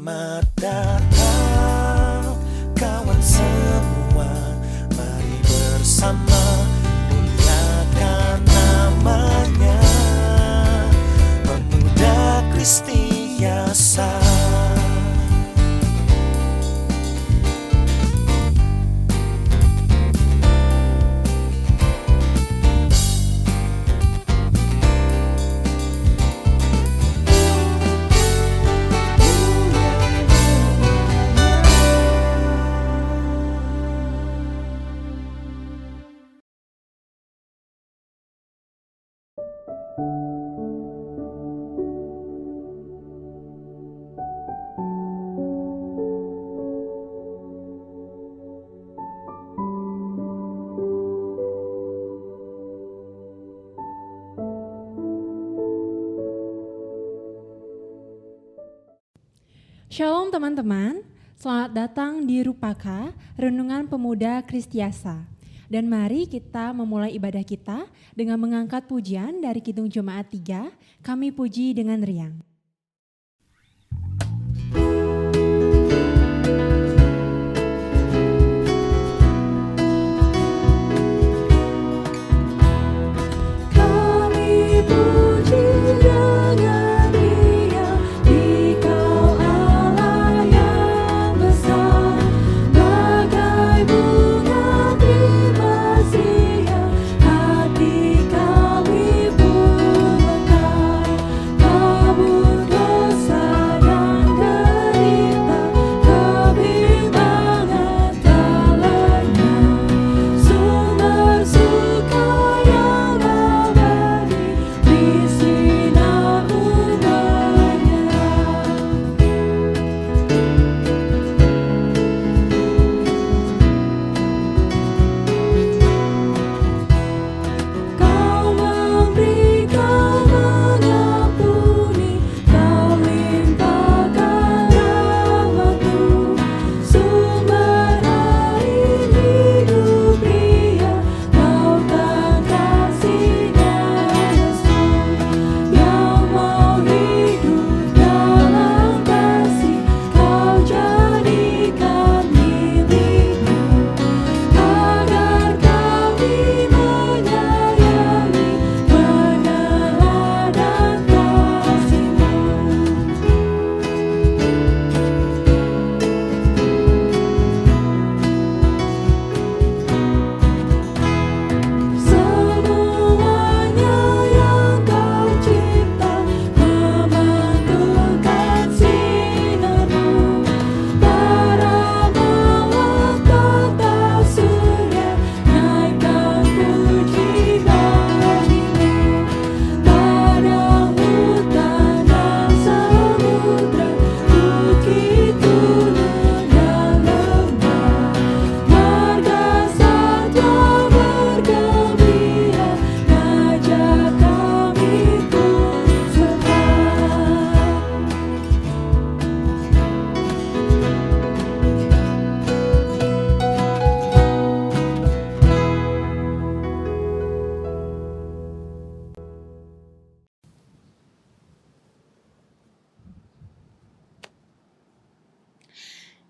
Selamat datang kawan semua, mari bersama muliakan namanya, Pemuda Kristi Yasa. Shalom teman-teman, selamat datang di Rupaka, Renungan Pemuda Kristi Yasa. Dan mari kita memulai ibadah kita dengan mengangkat pujian dari Kidung Jemaat 3, kami puji dengan riang.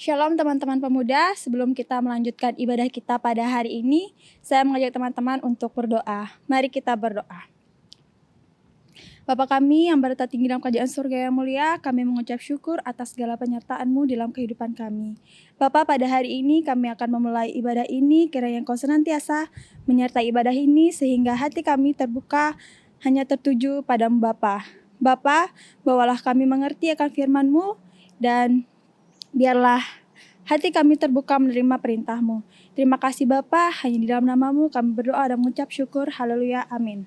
Shalom teman-teman pemuda, sebelum kita melanjutkan ibadah kita pada hari ini, saya mengajak teman-teman untuk berdoa. Mari kita berdoa. Bapa kami yang berada tinggi dalam kerajaan surga yang mulia, kami mengucap syukur atas segala penyertaan-Mu dalam kehidupan kami. Bapa, pada hari ini kami akan memulai ibadah ini, kiranya Engkau senantiasa menyertai ibadah ini sehingga hati kami terbuka hanya tertuju padamu Bapa. Bapa, bawalah kami mengerti akan firman-Mu dan biarlah hati kami terbuka menerima perintah-Mu. Terima kasih Bapa, hanya di dalam nama-Mu kami berdoa dan mengucap syukur. Haleluya, amin.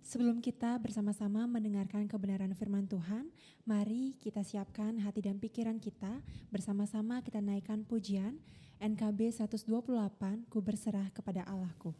Sebelum kita bersama-sama mendengarkan kebenaran firman Tuhan, mari kita siapkan hati dan pikiran kita, bersama-sama kita naikkan pujian NKB 128, Ku berserah kepada Allahku.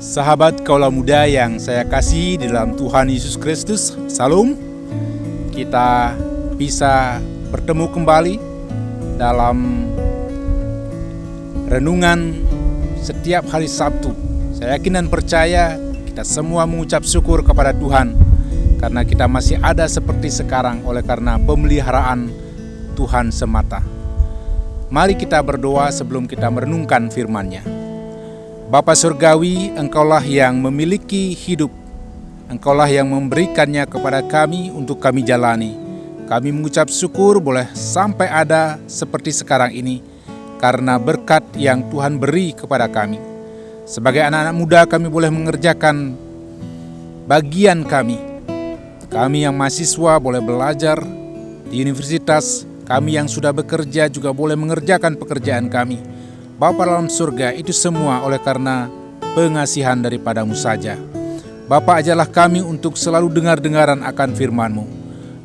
Sahabat kaula muda yang saya kasih di dalam Tuhan Yesus Kristus, Salam. Kita bisa bertemu kembali dalam renungan setiap hari Sabtu. Saya yakin dan percaya kita semua mengucap syukur kepada Tuhan karena kita masih ada seperti sekarang oleh karena pemeliharaan Tuhan semata. Mari kita berdoa sebelum kita merenungkan firman-Nya. Bapa Surgawi, Engkaulah yang memiliki hidup. Engkaulah yang memberikannya kepada kami untuk kami jalani. Kami mengucap syukur boleh sampai ada seperti sekarang ini karena berkat yang Tuhan beri kepada kami. Sebagai anak-anak muda kami boleh mengerjakan bagian kami. Kami yang mahasiswa boleh belajar di universitas. Kami yang sudah bekerja juga boleh mengerjakan pekerjaan kami. Bapa dalam surga, itu semua oleh karena pengasihan daripada-Mu saja. Bapa, ajarlah kami untuk selalu dengar-dengaran akan firman-Mu.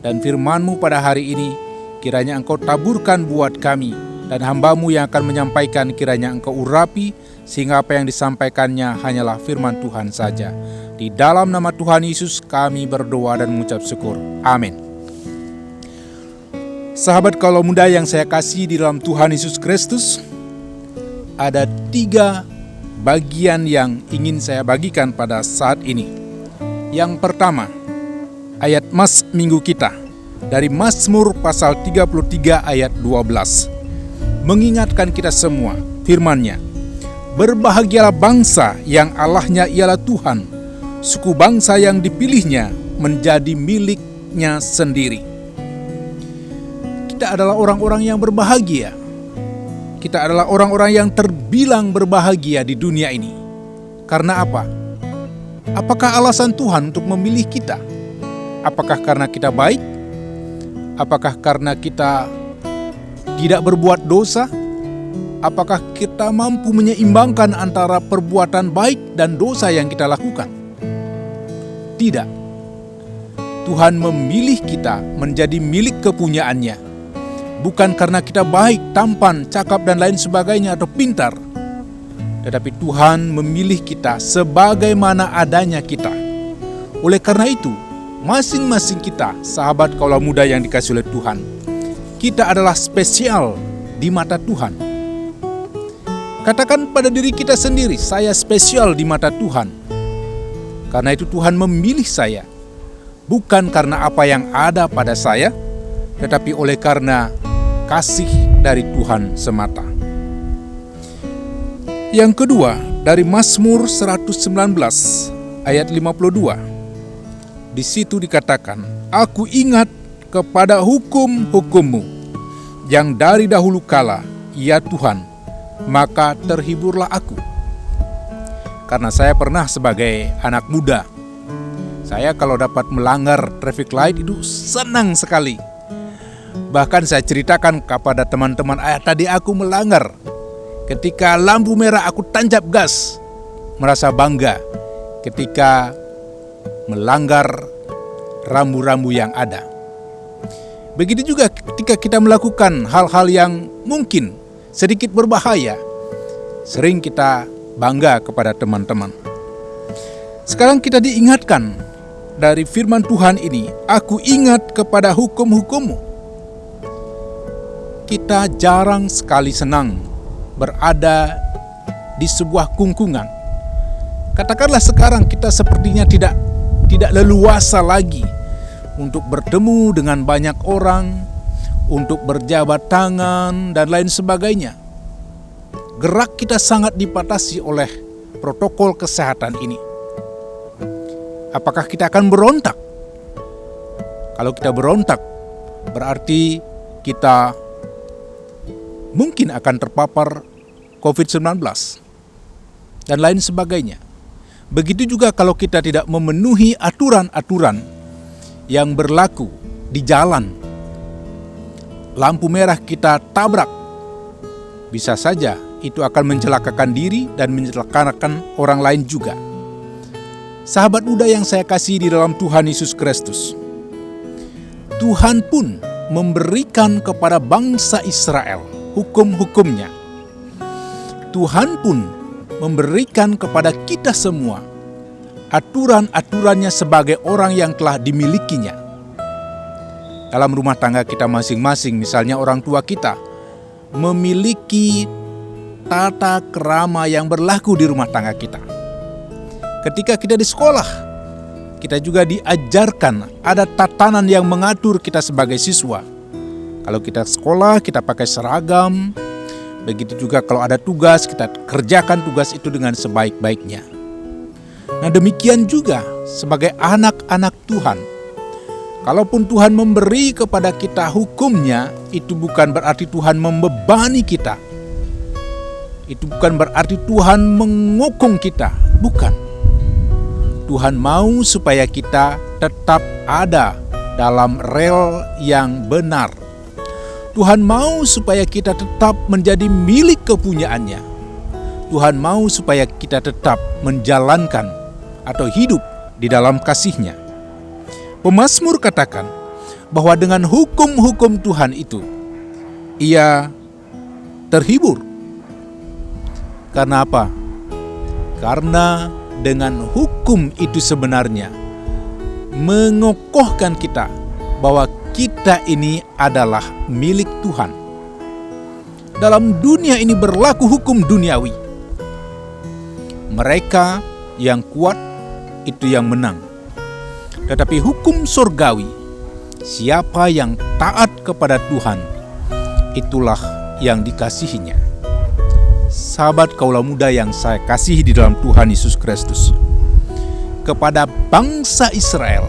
Dan firman-Mu pada hari ini, kiranya Engkau taburkan buat kami. Dan hamba-Mu yang akan menyampaikan kiranya Engkau urapi, sehingga apa yang disampaikannya hanyalah firman Tuhan saja. Di dalam nama Tuhan Yesus kami berdoa dan mengucap syukur. Amin. Sahabat kaula muda yang saya kasih di dalam Tuhan Yesus Kristus, ada 3 bagian yang ingin saya bagikan pada saat ini. Yang pertama, ayat Mas Minggu kita dari Mazmur pasal 33 ayat 12. Mengingatkan kita semua firman-Nya. Berbahagialah bangsa yang Allahnya ialah Tuhan, suku bangsa yang dipilihnya menjadi miliknya sendiri. Kita adalah orang-orang yang berbahagia. Kita adalah orang-orang yang terbilang berbahagia di dunia ini. Karena apa? Apakah alasan Tuhan untuk memilih kita? Apakah karena kita baik? Apakah karena kita tidak berbuat dosa? Apakah kita mampu menyeimbangkan antara perbuatan baik dan dosa yang kita lakukan? Tidak. Tuhan memilih kita menjadi milik kepunyaannya. Bukan karena kita baik, tampan, cakap dan lain sebagainya atau pintar. Tetapi Tuhan memilih kita sebagaimana adanya kita. Oleh karena itu, masing-masing kita, sahabat kaula muda yang dikasihi oleh Tuhan, kita adalah spesial di mata Tuhan. Katakan pada diri kita sendiri, saya spesial di mata Tuhan. Karena itu Tuhan memilih saya. Bukan karena apa yang ada pada saya, tetapi oleh karena kasih dari Tuhan semata. Yang kedua, dari Mazmur 119 ayat 52. Di situ dikatakan, aku ingat kepada hukum-hukum-Mu yang dari dahulu kala, ya Tuhan, maka terhiburlah aku. Karena saya pernah sebagai anak muda, saya kalau dapat melanggar traffic light itu senang sekali. Bahkan saya ceritakan kepada teman-teman, tadi aku melanggar. Ketika lampu merah aku tancap gas. Merasa bangga ketika melanggar rambu-rambu yang ada. Begitu juga ketika kita melakukan hal-hal yang mungkin sedikit berbahaya. Sering kita bangga kepada teman-teman. Sekarang kita diingatkan dari firman Tuhan ini, aku ingat kepada hukum-hukum-Mu. Kita jarang sekali senang berada di sebuah kungkungan. Katakanlah sekarang kita sepertinya tidak leluasa lagi untuk bertemu dengan banyak orang, untuk berjabat tangan dan lain sebagainya. Gerak kita sangat dibatasi oleh protokol kesehatan ini. Apakah kita akan berontak? Kalau kita berontak, berarti kita mungkin akan terpapar COVID-19 dan lain sebagainya. Begitu juga kalau kita tidak memenuhi aturan-aturan yang berlaku di jalan. Lampu merah kita tabrak, bisa saja itu akan mencelakakan diri dan mencelakakan orang lain juga. Sahabat muda yang saya kasih di dalam Tuhan Yesus Kristus, Tuhan pun memberikan kepada bangsa Israel hukum-hukumnya. Tuhan pun memberikan kepada kita semua aturan-aturannya sebagai orang yang telah dimilikinya. Dalam rumah tangga kita masing-masing, misalnya orang tua kita memiliki tata krama yang berlaku di rumah tangga kita. Ketika kita di sekolah, kita juga diajarkan ada tatanan yang mengatur kita sebagai siswa. Kalau kita sekolah, kita pakai seragam. Begitu juga kalau ada tugas, kita kerjakan tugas itu dengan sebaik-baiknya. Nah, demikian juga sebagai anak-anak Tuhan. Kalaupun Tuhan memberi kepada kita hukumnya, itu bukan berarti Tuhan membebani kita. Itu bukan berarti Tuhan menghukum kita, bukan. Tuhan mau supaya kita tetap ada dalam rel yang benar. Tuhan mau supaya kita tetap menjadi milik kepunyaannya. Tuhan mau supaya kita tetap menjalankan atau hidup di dalam kasih-Nya. Pemazmur katakan bahwa dengan hukum-hukum Tuhan itu, ia terhibur. Karena apa? Karena dengan hukum itu sebenarnya mengokohkan kita bahwa kita ini adalah milik Tuhan. Dalam dunia ini berlaku hukum duniawi. Mereka yang kuat itu yang menang. Tetapi hukum surgawi, siapa yang taat kepada Tuhan, itulah yang dikasihinya. Sahabat kaula muda yang saya kasihi di dalam Tuhan Yesus Kristus, kepada bangsa Israel,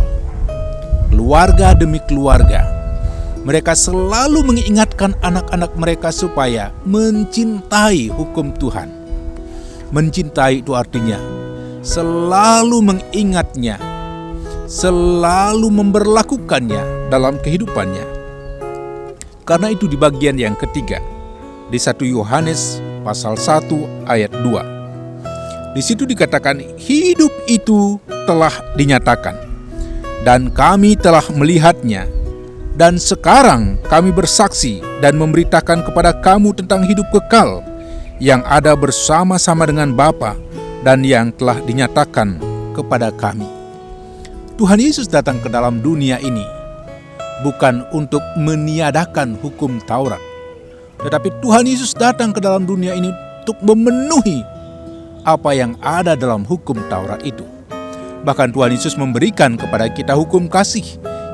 keluarga demi keluarga, mereka selalu mengingatkan anak-anak mereka supaya mencintai hukum Tuhan. Mencintai itu artinya selalu mengingatnya, selalu memberlakukannya dalam kehidupannya. Karena itu di bagian yang ketiga, di 1 Yohanes pasal 1 ayat 2. Di situ dikatakan, hidup itu telah dinyatakan, dan kami telah melihatnya, dan sekarang kami bersaksi dan memberitakan kepada kamu tentang hidup kekal yang ada bersama-sama dengan Bapa dan yang telah dinyatakan kepada kami. Tuhan Yesus datang ke dalam dunia ini bukan untuk meniadakan hukum Taurat, tetapi Tuhan Yesus datang ke dalam dunia ini untuk memenuhi apa yang ada dalam hukum Taurat itu. Bahkan Tuhan Yesus memberikan kepada kita hukum kasih,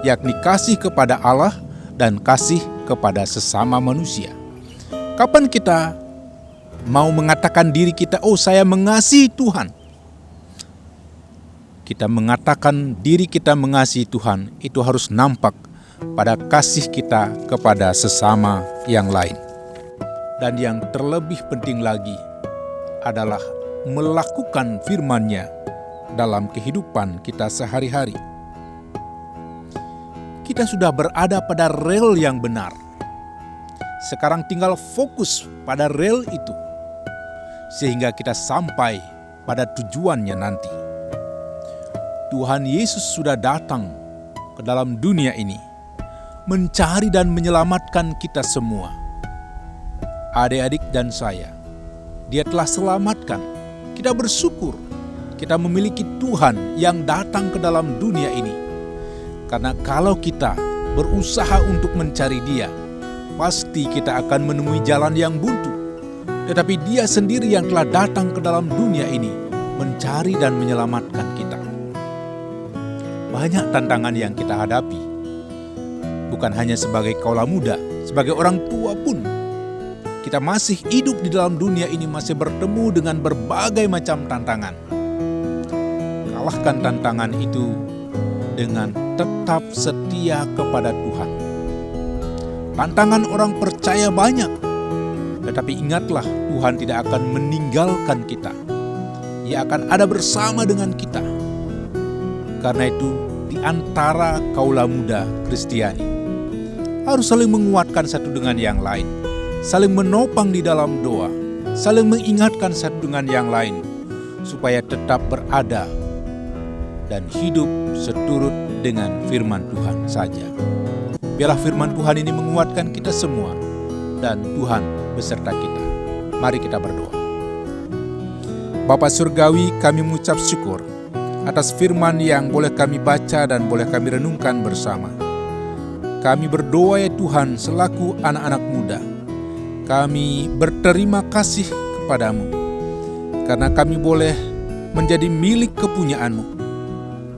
yakni kasih kepada Allah dan kasih kepada sesama manusia. Kapan kita mau mengatakan diri kita, oh saya mengasihi Tuhan? Kita mengatakan diri kita mengasihi Tuhan, itu harus nampak pada kasih kita kepada sesama yang lain. Dan yang terlebih penting lagi adalah melakukan firman-Nya dalam kehidupan kita sehari-hari. Kita sudah berada pada rel yang benar. Sekarang tinggal fokus pada rel itu, sehingga kita sampai pada tujuannya nanti. Tuhan Yesus sudah datang ke dalam dunia ini, mencari dan menyelamatkan kita semua. Adik-adik dan saya, Dia telah selamatkan. Kita bersyukur, kita memiliki Tuhan yang datang ke dalam dunia ini. Karena kalau kita berusaha untuk mencari Dia, pasti kita akan menemui jalan yang buntu. Tetapi Dia sendiri yang telah datang ke dalam dunia ini, mencari dan menyelamatkan kita. Banyak tantangan yang kita hadapi, bukan hanya sebagai kaula muda, sebagai orang tua pun. Kita masih hidup di dalam dunia ini, masih bertemu dengan berbagai macam tantangan. Kalahkan tantangan itu dengan tetap setia kepada Tuhan. Tantangan orang percaya banyak, tetapi ingatlah Tuhan tidak akan meninggalkan kita. Ia akan ada bersama dengan kita. Karena itu di antara kaula muda Kristiani harus saling menguatkan satu dengan yang lain, saling menopang di dalam doa, saling mengingatkan satu dengan yang lain, supaya tetap berada dan hidup seturut dengan firman Tuhan saja. Biarlah firman Tuhan ini menguatkan kita semua, dan Tuhan beserta kita. Mari kita berdoa. Bapa Surgawi, kami mengucap syukur atas firman yang boleh kami baca dan boleh kami renungkan bersama. Kami berdoa ya Tuhan selaku anak-anak muda. Kami berterima kasih kepadamu karena kami boleh menjadi milik kepunyaan-Mu.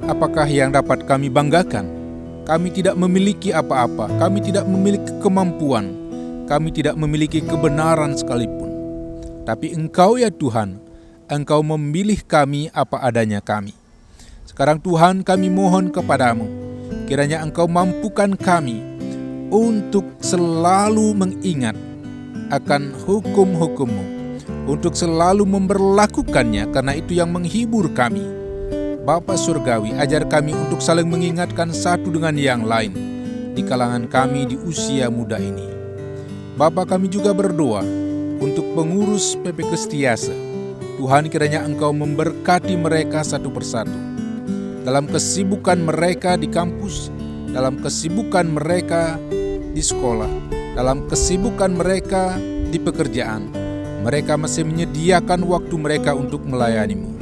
Apakah yang dapat kami banggakan? Kami tidak memiliki apa-apa, kami tidak memiliki kemampuan, kami tidak memiliki kebenaran sekalipun. Tapi Engkau ya Tuhan, Engkau memilih kami apa adanya kami. Sekarang Tuhan, kami mohon kepadamu, kiranya Engkau mampukan kami untuk selalu mengingat akan hukum-hukum-Mu, untuk selalu memberlakukannya, karena itu yang menghibur kami. Bapa Surgawi, ajar kami untuk saling mengingatkan satu dengan yang lain di kalangan kami di usia muda ini. Bapa, kami juga berdoa untuk pengurus PP Kristiase. Tuhan, kiranya Engkau memberkati mereka satu persatu. Dalam kesibukan mereka di kampus, dalam kesibukan mereka di sekolah, dalam kesibukan mereka di pekerjaan, mereka masih menyediakan waktu mereka untuk melayani-Mu.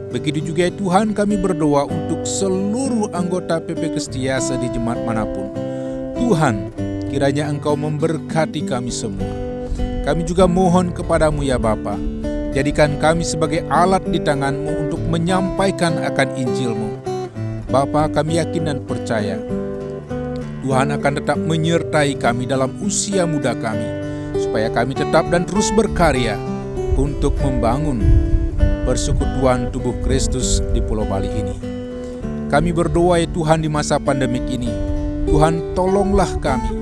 Begitu juga ya Tuhan, kami berdoa untuk seluruh anggota PP Kristiase di jemaat manapun. Tuhan, kiranya Engkau memberkati kami semua. Kami juga mohon kepadamu ya Bapa, jadikan kami sebagai alat di tangan-Mu untuk menyampaikan akan Injil-Mu. Bapa, kami yakin dan percaya Tuhan akan tetap menyertai kami dalam usia muda kami, supaya kami tetap dan terus berkarya untuk membangun persekutuan tubuh Kristus di Pulau Bali ini. Kami berdoa ya Tuhan di masa pandemik ini, Tuhan tolonglah kami.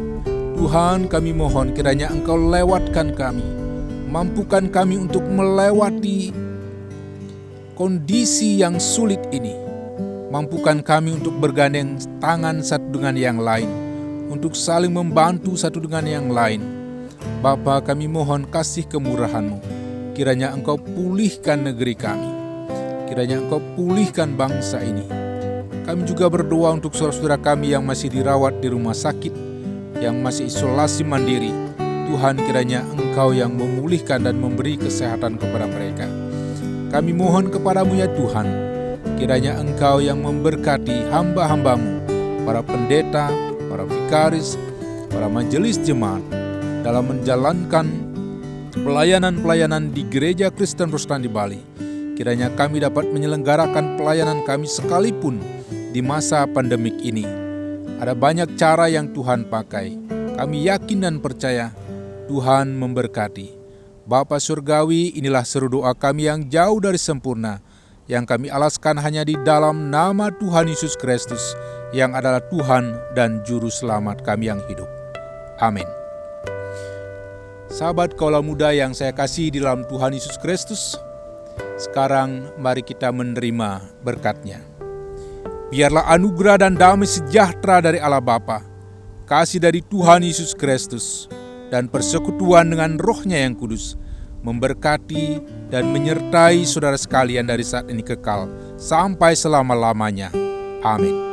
Tuhan, kami mohon kiranya Engkau lewatkan kami, mampukan kami untuk melewati kondisi yang sulit ini. Mampukan kami untuk bergandeng tangan satu dengan yang lain, untuk saling membantu satu dengan yang lain. Bapa, kami mohon kasih kemurahan-Mu. Kiranya Engkau pulihkan negeri kami. Kiranya Engkau pulihkan bangsa ini. Kami juga berdoa untuk saudara-saudara kami yang masih dirawat di rumah sakit, yang masih isolasi mandiri. Tuhan, kiranya Engkau yang memulihkan dan memberi kesehatan kepada mereka. Kami mohon kepadamu ya Tuhan, kiranya Engkau yang memberkati hamba-hamba-Mu, para pendeta, para vikaris, para majelis jemaat, dalam menjalankan pelayanan-pelayanan di Gereja Kristen Protestan di Bali. Kiranya kami dapat menyelenggarakan pelayanan kami sekalipun di masa pandemik ini. Ada banyak cara yang Tuhan pakai. Kami yakin dan percaya Tuhan memberkati. Bapa Surgawi, inilah seru doa kami yang jauh dari sempurna, yang kami alaskan hanya di dalam nama Tuhan Yesus Kristus, yang adalah Tuhan dan Juru Selamat kami yang hidup. Amin. Sahabat Kaula Muda yang saya kasih di dalam Tuhan Yesus Kristus, sekarang mari kita menerima berkat-Nya. Biarlah anugerah dan damai sejahtera dari Allah Bapa, kasih dari Tuhan Yesus Kristus, dan persekutuan dengan Roh-Nya yang kudus memberkati dan menyertai saudara sekalian dari saat ini kekal sampai selama-lamanya. Amin.